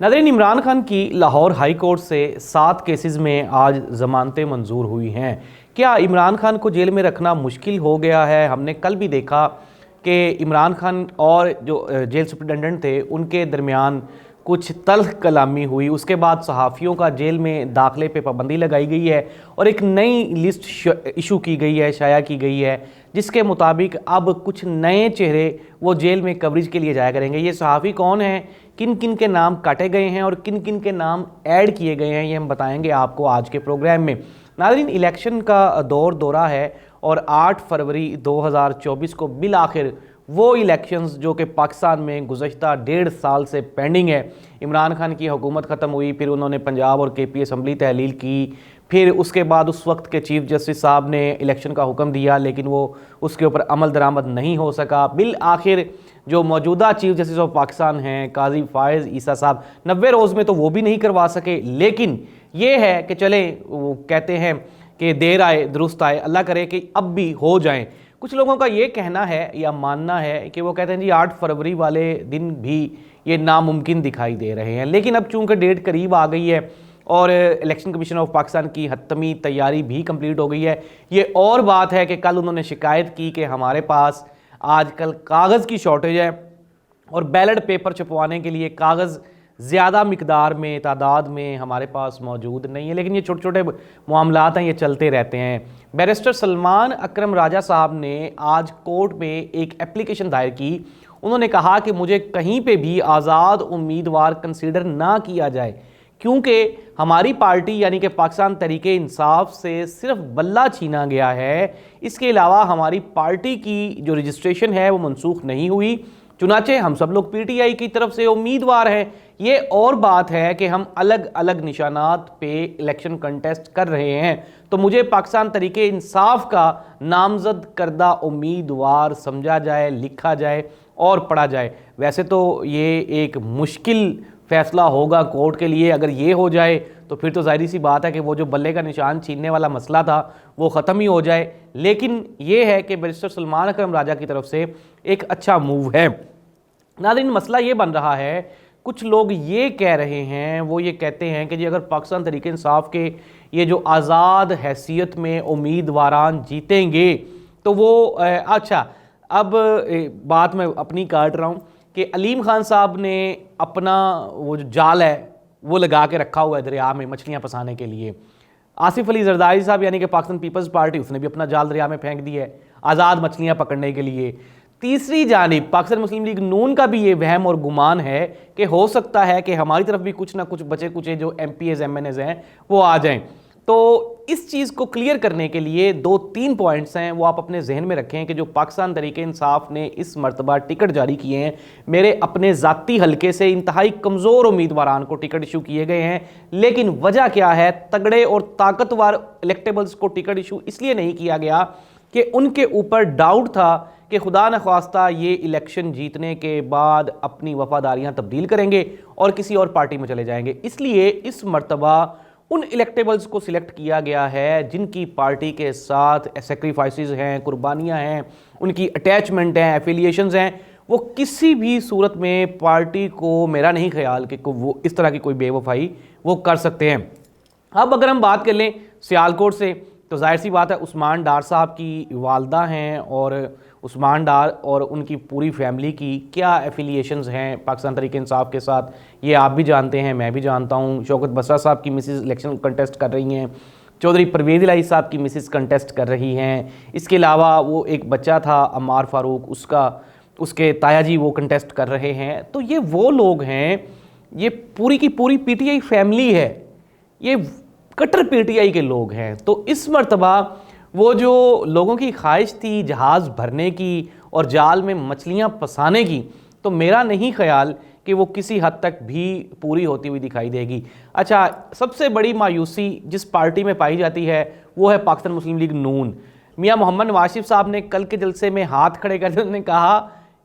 नाज़रीन, इमरान खान की Lahore high court से 7 केसेस में आज ज़मानतें मंजूर हुई हैं। क्या इमरान खान को जेल में रखना मुश्किल हो गया है? हमने कल भी देखा कि इमरान खान और जो जेल सुप्रिटेंडेंट थे उनके दरमियान कुछ तल्ख कलामी हुई। उसके बाद सहाफ़ियों का जेल में दाखिले पे पाबंदी लगाई गई है और एक नई लिस्ट इशू की गई है, शाया की गई है, जिसके मुताबिक अब कुछ नए चेहरे वो जेल में कवरेज के लिए जाया करेंगे। ये सहाफ़ी कौन हैं, किन किन के नाम काटे गए हैं और किन किन के नाम ऐड किए गए हैं, ये हम बताएंगे आपको आज के प्रोग्राम में। नाज़रीन, इलेक्शन का दौरा है और 8 फरवरी 2024 को बिल आखिर वो इलेक्शंस जो कि पाकिस्तान में गुज़श्ता 1.5 साल से पेंडिंग है। इमरान खान की हुकूमत ख़त्म हुई, फिर उन्होंने पंजाब और KP असम्बली तहलील की, फिर उसके बाद उस वक्त के चीफ जस्टिस साहब ने इलेक्शन का हुक्म दिया, लेकिन वो उसके ऊपर अमल दरामद नहीं हो सका। बिल आखिर जो मौजूदा चीफ जस्टिस ऑफ पाकिस्तान हैं काजी फायज़ ईसा साहब, 90 रोज़ में तो वो भी नहीं करवा सके। लेकिन ये है कि चले, वो कहते हैं कि देर आए दुरुस्त आए, अल्लाह करे कि अब भी हो जाएं। कुछ लोगों का ये कहना है या मानना है कि वो कहते हैं जी 8 फरवरी वाले दिन भी ये नामुमकिन दिखाई दे रहे हैं। लेकिन अब चूंकि डेट करीब आ गई है और इलेक्शन कमीशन ऑफ पाकिस्तान की हतमी तैयारी भी कंप्लीट हो गई है। ये और बात है कि कल उन्होंने शिकायत की कि हमारे पास आजकल कागज़ की शॉर्टेज है और बैलेट पेपर छपवाने के लिए कागज़ ज़्यादा मिकदार में, तादाद में हमारे पास मौजूद नहीं है। लेकिन ये छोटे छोटे मामलात हैं, ये चलते रहते हैं। बैरिस्टर सलमान अकरम राजा साहब ने आज कोर्ट में एक एप्लीकेशन दायर की। उन्होंने कहा कि मुझे कहीं पे भी आज़ाद उम्मीदवार कंसीडर ना किया जाए, क्योंकि हमारी पार्टी यानी कि पाकिस्तान तहरीके इंसाफ से सिर्फ बल्ला छीना गया है। इसके अलावा हमारी पार्टी की जो रजिस्ट्रेशन है वो मनसूख नहीं हुई, चुनाचे हम सब लोग PTI की तरफ से उम्मीदवार हैं। ये और बात है कि हम अलग अलग निशानात पे इलेक्शन कंटेस्ट कर रहे हैं, तो मुझे पाकिस्तान तहरीके इंसाफ का नामजद करदा उम्मीदवार समझा जाए, लिखा जाए और पढ़ा जाए। वैसे तो ये एक मुश्किल फैसला होगा कोर्ट के लिए। अगर ये हो जाए तो फिर तो जाहिर सी बात है कि वो जो बल्ले का निशान छीनने वाला मसला था वो ख़त्म ही हो जाए। लेकिन ये है कि बैरिस्टर सलमान अकरम राजा की तरफ से एक अच्छा मूव है। नाज़रीन, मसला ये बन रहा है, कुछ लोग ये कह रहे हैं, वो ये कहते हैं कि जी अगर पाकिस्तान तहरीक इंसाफ के ये जो आज़ाद हैसियत में उम्मीदवारान जीतेंगे तो वो अच्छा, अब बात मैं अपनी काट रहा हूँ कि अलीम खान साहब ने अपना वो जो जाल है वो लगा के रखा हुआ है दरिया में मछलियाँ फंसाने के लिए। आसिफ अली जरदारी साहब यानी कि पाकिस्तान पीपल्स पार्टी, उसने भी अपना जाल दरिया में फेंक दी है आज़ाद मछलियाँ पकड़ने के लिए। तीसरी जानिब पाकिस्तान मुस्लिम लीग नून का भी ये वहम और गुमान है कि हो सकता है कि हमारी तरफ भी कुछ ना कुछ बचे कुचे जो MPs MNAs हैं वो आ जाएं। तो इस चीज़ को क्लियर करने के लिए 2-3 पॉइंट्स हैं, वो आप अपने जहन में रखें कि जो पाकिस्तान तहरीक इंसाफ ने इस मरतबा टिकट जारी किए हैं, मेरे अपने ज़ाती हलके से इंतहाई कमज़ोर उम्मीदवारान को टिकट इशू किए गए हैं। लेकिन वजह क्या है, तगड़े और ताकतवर इलेक्टेबल्स को टिकट इशू इसलिए नहीं किया गया कि उनके ऊपर डाउट था कि खुदा न ख्वास्ता ये इलेक्शन जीतने के बाद अपनी वफादारियां तब्दील करेंगे और किसी और पार्टी में चले जाएंगे। इसलिए इस मर्तबा उन इलेक्टेबल्स को सिलेक्ट किया गया है जिनकी पार्टी के साथ सेक्रीफाइसेस हैं, कुर्बानियां हैं, उनकी अटैचमेंट हैं, एफिलिएशंस हैं। वो किसी भी सूरत में पार्टी को, मेरा नहीं ख्याल कि वो इस तरह की कोई बेवफाई वो कर सकते हैं। अब अगर हम बात कर लें सियालकोट से, तो जाहिर सी बात है उस्मान डार साहब की वालदा हैं और उस्मान डार और उनकी पूरी फैमिली की क्या एफिलिएशंस हैं पाकिस्तान तहरीक इंसाफ के साथ, ये आप भी जानते हैं, मैं भी जानता हूँ। शौकत बसरा साहब की मिसेस इलेक्शन कंटेस्ट कर रही हैं, चौधरी परवेज़ इलाही साहब की मिसेस कंटेस्ट कर रही हैं। इसके अलावा वो एक बच्चा था अम्मार फारूक, उसके ताया जी वो कंटेस्ट कर रहे हैं। तो ये वो लोग हैं, ये पूरी की पूरी PTI फैमिली है, ये कट्टर PTI के लोग हैं। तो इस मरतबा वो जो लोगों की ख्वाहिश थी जहाज़ भरने की और जाल में मछलियाँ फंसाने की, तो मेरा नहीं ख्याल कि वो किसी हद तक भी पूरी होती हुई दिखाई देगी। अच्छा, सबसे बड़ी मायूसी जिस पार्टी में पाई जाती है वो है पाकिस्तान मुस्लिम लीग नून। मियाँ मोहम्मद नवाज शरीफ साहब ने कल के जलसे में हाथ खड़े करते उन्होंने कहा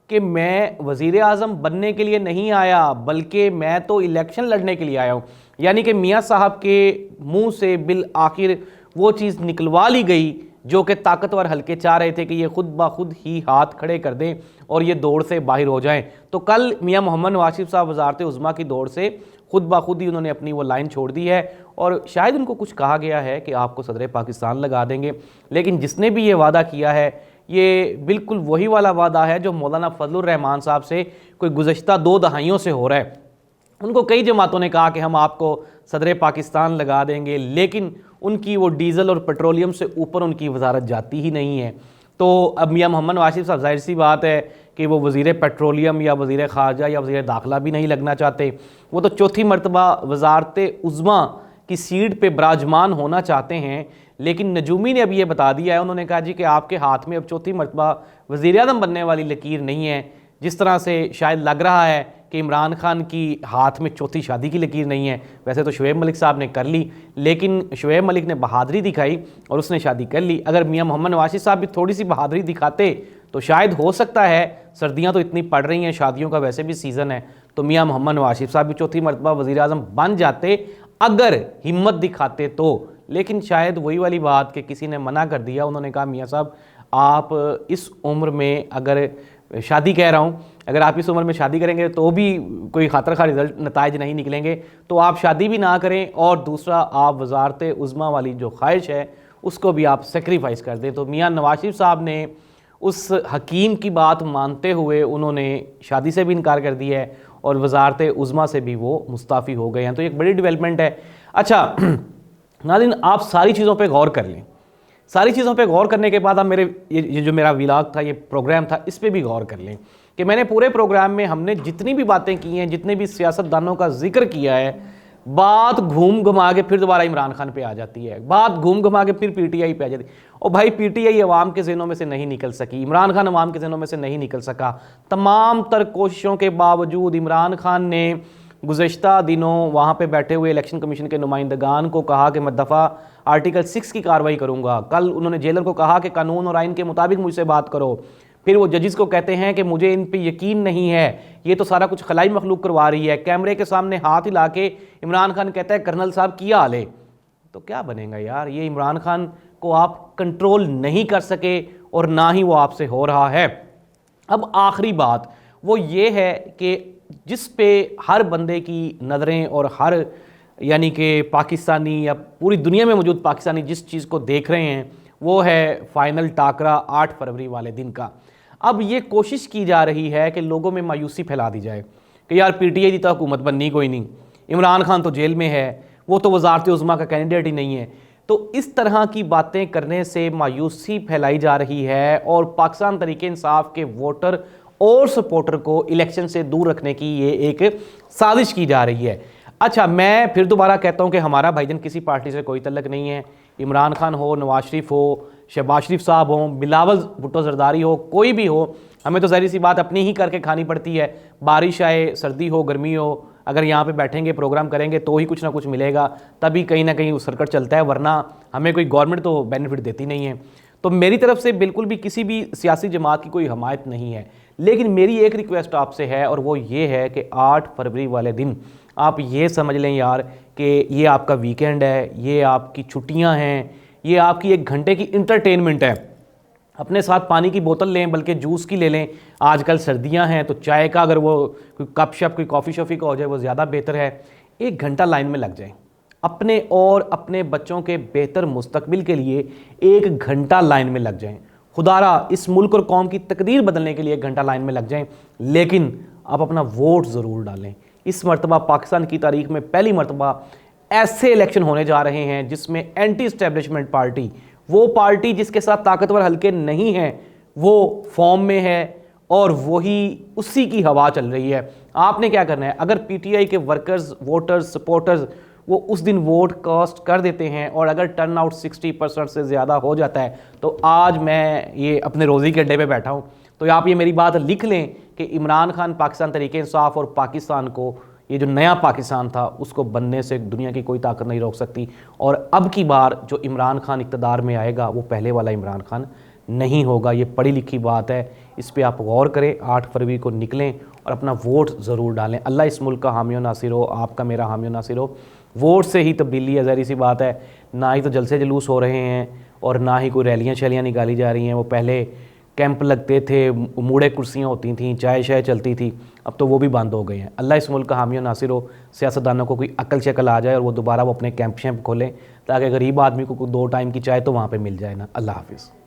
कि मैं वज़ीर आज़म बनने के लिए नहीं आया, बल्कि मैं तो इलेक्शन लड़ने के लिए आया हूँ। यानी कि मियाँ साहब के मुँह से बिल आखिर वो चीज़ निकलवा ली गई जो कि ताकतवर हल्के चाह रहे थे कि ये खुद ब खुद ही हाथ खड़े कर दें और ये दौड़ से बाहर हो जाएं। तो कल मियां मोहम्मद नवाज शरीफ साहब वज़ारत उज़्मा की दौड़ से खुद ब खुद ही उन्होंने अपनी वो लाइन छोड़ दी है और शायद उनको कुछ कहा गया है कि आपको सदर पाकिस्तान लगा देंगे। लेकिन जिसने भी ये वादा किया है ये बिल्कुल वही वाला वादा है जो मौलाना फजलुर रहमान साहब से कोई गुज़श्ता 2 दहाइयों से हो रहा है। उनको कई जमातों ने कहा कि हम आपको सदर पाकिस्तान लगा देंगे, लेकिन उनकी वो डीज़ल और पेट्रोलियम से ऊपर उनकी वजारत जाती ही नहीं है। तो अब मियां मोहम्मद नवाज शरीफ साहब ज़ाहिर सी बात है कि वो वज़ीर पेट्रोलियम या वज़ीर ख़ारजा या वज़ीर दाखिला भी नहीं लगना चाहते। वो तो चौथी मरतबा वज़ारत उज़्मा की सीट पे विराजमान होना चाहते हैं। लेकिन नजूमी ने अब ये बता दिया है, उन्होंने कहा जी कि आपके हाथ में अब चौथी मरतबा वज़ीर आज़म बनने वाली लकीर नहीं है। जिस तरह से शायद लग रहा है कि इमरान खान की हाथ में चौथी शादी की लकीर नहीं है। वैसे तो शुएब मलिक साहब ने कर ली, लेकिन शुएब मलिक ने बहादुरी दिखाई और उसने शादी कर ली। अगर मियां मोहम्मद नवाज शरीफ साहब भी थोड़ी सी बहादुरी दिखाते तो शायद हो सकता है, सर्दियां तो इतनी पड़ रही हैं, शादियों का वैसे भी सीज़न है, तो मियां मोहम्मद नवाज शरीफ साहब भी चौथी मरतबा वज़ीर आज़म बन जाते अगर हिम्मत दिखाते तो। लेकिन शायद वही वाली बात कि किसी ने मना कर दिया। उन्होंने कहा मियां साहब आप इस उम्र में, अगर शादी कह रहा हूँ, अगर आप इस उम्र में शादी करेंगे तो भी कोई खातर खा रिजल्ट नताइज नहीं निकलेंगे, तो आप शादी भी ना करें और दूसरा आप वज़ारत उज़्मा वाली जो ख्वाहिश है उसको भी आप सेक्रीफाइस कर दें। तो मियां नवाज शरीफ साहब ने उस हकीम की बात मानते हुए उन्होंने शादी से भी इनकार कर दिया है और वज़ारत उज़्मा से भी वो मुस्ताफ़ी हो गए हैं। तो एक बड़ी डेवलपमेंट है। अच्छा नाज़रीन, आप सारी चीज़ों पे गौर कर लें। सारी चीज़ों पे गौर करने के बाद आप मेरे ये जो मेरा व्लॉग था, ये प्रोग्राम था, इस पे भी गौर कर लें कि मैंने पूरे प्रोग्राम में हमने जितनी भी बातें की हैं, जितने भी सियासतदानों का जिक्र किया है, बात घूम घुमा के फिर दोबारा इमरान खान पे आ जाती है, बात घूम घुमा के फिर पीटीआई पे आ जाती है। और भाई पीटीआई अवाम के ज़हनों में से नहीं निकल सकी, इमरान खान अवाम के ज़हनों में से नहीं निकल सका। तमाम तर कोशिशों के बावजूद इमरान खान ने गुज़श्ता दिनों वहाँ पे बैठे हुए इलेक्शन कमीशन के नुमाइंदगान को कहा कि मैं दफ़ा आर्टिकल 6 की कार्रवाई करूँगा। कल उन्होंने जेलर को कहा कि कानून और आइन के मुताबिक मुझसे बात करो। फिर वो जजेस को कहते हैं कि मुझे इन पे यकीन नहीं है, ये तो सारा कुछ खलाई मखलूक करवा रही है। कैमरे के सामने हाथ हिला के इमरान खान कहता है कर्नल साहब किया हाल है। तो क्या बनेगा यार, ये इमरान खान को आप कंट्रोल नहीं कर सके और ना ही वो आपसे हो रहा है। अब आखिरी बात वो ये है कि जिस पे हर बंदे की नज़रें और हर यानी कि पाकिस्तानी या पूरी दुनिया में मौजूद पाकिस्तानी जिस चीज़ को देख रहे हैं वो है फाइनल टाकरा 8 फरवरी वाले दिन का। अब ये कोशिश की जा रही है कि लोगों में मायूसी फैला दी जाए कि यार पीटीआई की तो हुकूमत बननी कोई नहीं, इमरान खान तो जेल में है, वो तो वज़ारत उज़्मा का कैंडिडेट ही नहीं है। तो इस तरह की बातें करने से मायूसी फैलाई जा रही है और पाकिस्तान तरीके इंसाफ के वोटर और सपोर्टर को इलेक्शन से दूर रखने की ये एक साजिश की जा रही है। अच्छा, मैं फिर दोबारा कहता हूँ कि हमारा भाईजान किसी पार्टी से कोई तल्लक नहीं है। इमरान खान हो, नवाज शरीफ हो, शहबाज शरीफ साहब हो, बिलावल भुट्टो जरदारी हो, कोई भी हो, हमें तो ज़ाहिर सी बात अपनी ही करके खानी पड़ती है। बारिश आए, सर्दी हो, गर्मी हो, अगर यहाँ पे बैठेंगे प्रोग्राम करेंगे तो ही कुछ ना कुछ मिलेगा, तभी कहीं ना कहीं सर्कट चलता है, वरना हमें कोई गवर्नमेंट तो बेनिफिट देती नहीं है। तो मेरी तरफ से बिल्कुल भी किसी भी सियासी जमात की कोई हमायत नहीं है, लेकिन मेरी एक रिक्वेस्ट आपसे है और वो ये है कि 8 फरवरी वाले दिन आप ये समझ लें यार कि ये आपका वीकेंड है, ये आपकी छुट्टियां हैं, ये आपकी 1 घंटे की इंटरटेनमेंट है। अपने साथ पानी की बोतल लें, बल्कि जूस की ले लें। आजकल सर्दियां हैं तो चाय का अगर वो कोई कप शप कोई कॉफ़ी शॉफ़ी का हो जाए वो ज़्यादा बेहतर है। 1 घंटा लाइन में लग जाएं, अपने और अपने बच्चों के बेहतर मुस्तकबिल के लिए 1 घंटा लाइन में लग जाएं। खुदारा इस मुल्क और कौम की तकदीर बदलने के लिए 1 घंटा लाइन में लग जाएं, लेकिन आप अपना वोट ज़रूर डालें। इस मरतबा पाकिस्तान की तारीख में पहली मरतबा ऐसे इलेक्शन होने जा रहे हैं जिसमें एंटी इस्टेब्लिशमेंट पार्टी, वो पार्टी जिसके साथ ताकतवर हल्के नहीं हैं, वो फॉर्म में है और वही उसी की हवा चल रही है। आपने क्या करना है, अगर पीटीआई के वर्कर्स, वोटर्स, सपोर्टर्स वो उस दिन वोट कास्ट कर देते हैं और अगर टर्न आउट 60% से ज़्यादा हो जाता है, तो आज मैं ये अपने रोज़ी के अड्डे पे बैठा हूँ, तो आप ये मेरी बात लिख लें कि इमरान खान पाकिस्तान तरीके इंसाफ और पाकिस्तान को, ये जो नया पाकिस्तान था, उसको बनने से दुनिया की कोई ताकत नहीं रोक सकती। और अब की बार जो इमरान खान इक़्तिदार में आएगा वो पहले वाला इमरान खान नहीं होगा। ये पढ़ी लिखी बात है, इस पर आप गौर करें। 8 फरवरी को निकलें और अपना वोट ज़रूर डालें। अल्लाह इस मुल्क का हामी व नासिर हो, आपका मेरा हामी व नासिर हो। वोट से ही तब्दीली है, ज़ाहिर सी बात है। ना ही तो जलसे जुलूस हो रहे हैं और ना ही कोई रैलियाँ शैलियाँ निकाली जा रही हैं। वो पहले कैंप लगते थे, मूड़े कुर्सियाँ होती थी, चाय शाय चलती थी, अब तो वो भी बंद हो गए हैं। अल्लाह इस मुल्क का हामी और नासिर हो, सियासतदानों को कोई अकल शक्ल आ जाए और वो दोबारा वो अपने कैंप शैम्प खोलें ताकि गरीब आदमी को 2 टाइम की चाय तो वहाँ पे मिल जाए ना। अल्लाह हाफिज़।